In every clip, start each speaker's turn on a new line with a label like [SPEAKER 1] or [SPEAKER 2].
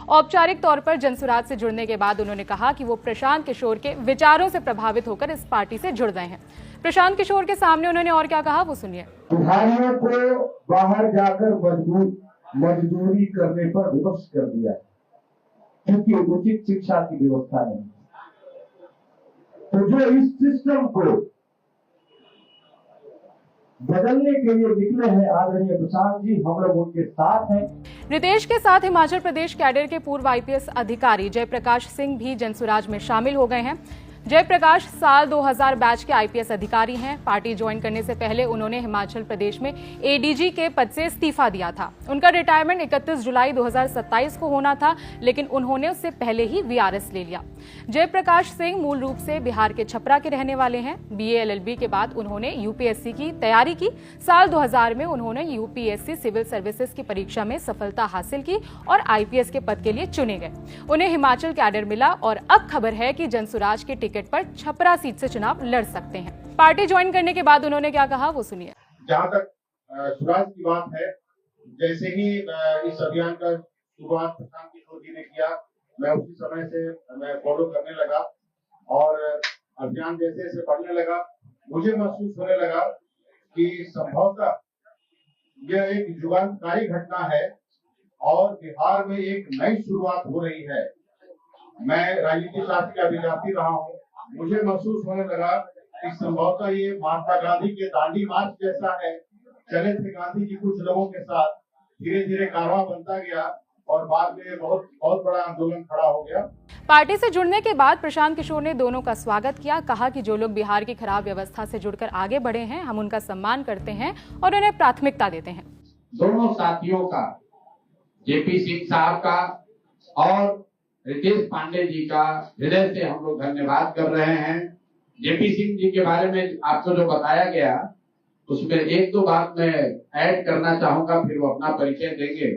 [SPEAKER 1] औपचारिक तौर पर जनसुराज से जुड़ने के बाद उन्होंने कहा कि वो प्रशांत किशोर के विचारों से प्रभावित होकर इस पार्टी से जुड़ गए हैं। प्रशांत किशोर के सामने उन्होंने और क्या कहा, वो सुनिए।
[SPEAKER 2] बिहारियों को बाहर जाकर मजदूरी करने पर विवश कर दिया, क्योंकि उचित शिक्षा की व्यवस्था नहीं। तो जो इस सिस्टम को बदलने के लिए निकले हैं आदरणीय प्रशांत जी, हम लोग उनके साथ हैं।
[SPEAKER 1] रितेश के साथ हिमाचल प्रदेश कैडर के पूर्व आईपीएस अधिकारी जयप्रकाश सिंह भी जनसुराज में शामिल हो गए हैं। जयप्रकाश साल 2000 बैच के आईपीएस अधिकारी हैं। पार्टी ज्वाइन करने से पहले उन्होंने हिमाचल प्रदेश में एडीजी के पद से इस्तीफा दिया था। उनका रिटायरमेंट 31 जुलाई 2027 को होना था, लेकिन उन्होंने उससे पहले ही वीआरएस ले लिया। जयप्रकाश सिंह मूल रूप से बिहार के छपरा के रहने वाले हैं। बीए एलएलबी के बाद उन्होंने यूपीएससी की तैयारी की। साल 2000 में उन्होंने यूपीएससी सिविल सर्विसेज की परीक्षा में सफलता हासिल की और आईपीएस के पद के लिए चुने गए। उन्हें हिमाचल कैडर मिला और अब खबर है कि जनसुराज के टिकट पर छपरा सीट से चुनाव लड़ सकते हैं। पार्टी ज्वाइन करने के बाद उन्होंने क्या कहा, वो सुनिए।
[SPEAKER 2] जहाँ तक सुराज की बात है, जैसे ही इस अभियान का शुरुआत प्रशांत किशोर जी ने किया, मैं उसी समय से मैं फॉलो करने लगा और अभियान जैसे जैसे बढ़ने लगा, मुझे महसूस होने लगा कि संभवतः यह एक युगांतकारी घटना है और बिहार में एक नई शुरुआत हो रही है। मैं राजनीति शास्त्र का विद्यार्थी रहा हूँ, मुझे महसूस होने लगा कि संभवतः ये महात्मा गांधी के दांडी मार्च जैसा है। चले थे गांधी जी कुछ लोगों के साथ, धीरे धीरे कारवां बनता गया और बाद में बहुत बड़ा आंदोलन खड़ा हो गया।
[SPEAKER 1] पार्टी से जुड़ने के बाद प्रशांत किशोर ने दोनों का स्वागत किया। कहा कि जो लोग बिहार की खराब व्यवस्था से जुड़कर आगे बढ़े हैं, हम उनका सम्मान करते हैं और उन्हें प्राथमिकता देते हैं।
[SPEAKER 3] दोनों साथियों का, जेपी सिंह साहब का और रितेश पांडे जी का हृदय से हम लोग धन्यवाद कर रहे हैं। जेपी सिंह जी के बारे में आपको जो बताया गया, उसमें एक दो बात मैं ऐड करना चाहूंगा, फिर वो अपना परिचय देंगे।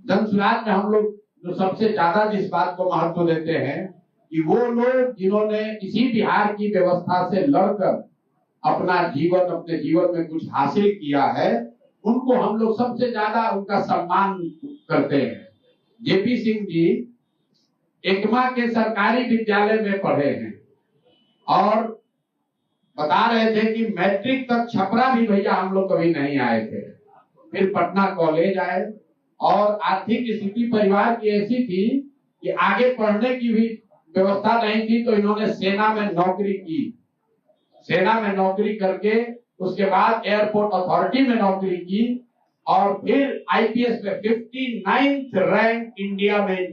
[SPEAKER 3] जनसुराज में हम लोग जो सबसे ज्यादा जिस बात को महत्व देते हैं कि वो लोग जिन्होंने इसी बिहार की व्यवस्था से लड़कर अपने जीवन में कुछ हासिल किया है, उनको हम लोग सबसे ज्यादा उनका सम्मान करते हैं। जेपी सिंह जी एकमा के सरकारी विद्यालय में पढ़े हैं और बता रहे थे कि मैट्रिक तक छपरा भी भैया हम लोग कभी नहीं आए थे। फिर पटना कॉलेज आए और आर्थिक स्थिति परिवार की ऐसी थी कि आगे पढ़ने की भी व्यवस्था नहीं थी, तो इन्होंने सेना में नौकरी की। सेना में नौकरी करके उसके बाद एयरपोर्ट अथॉरिटी में नौकरी की और फिर आईपीएस में 59th रैंक इंडिया में